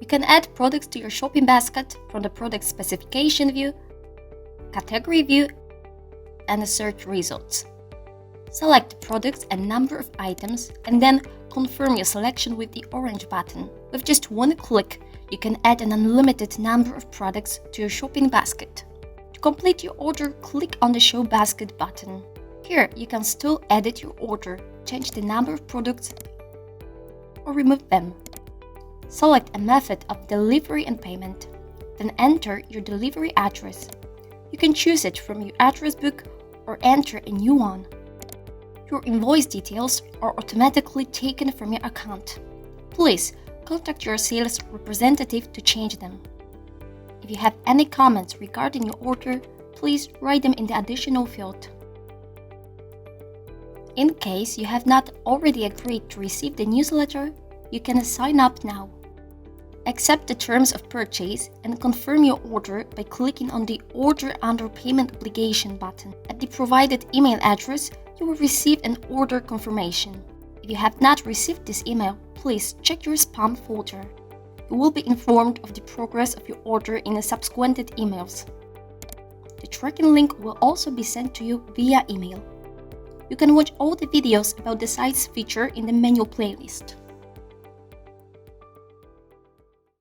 You can add products to your shopping basket from the product specification view, category view, and the search results. Select the products and number of items and then confirm your selection with the orange button. With just one click, you can add an unlimited number of products to your shopping basket. To complete your order, click on the Show Basket button. Here, you can still edit your order, change the number of products, or remove them. Select a method of delivery and payment, then enter your delivery address. You can choose it from your address book or enter a new one. Your invoice details are automatically taken from your account. Please contact your sales representative to change them. If you have any comments regarding your order, please write them in the additional field. In case you have not already agreed to receive the newsletter, you can sign up now. Accept the terms of purchase and confirm your order by clicking on the Order Under Payment Obligation button. At the provided email address, you will receive an order confirmation. If you have not received this email, please check your spam folder. You will be informed of the progress of your order in the subsequent emails. The tracking link will also be sent to you via email. You can watch all the videos about the site's feature in the menu playlist.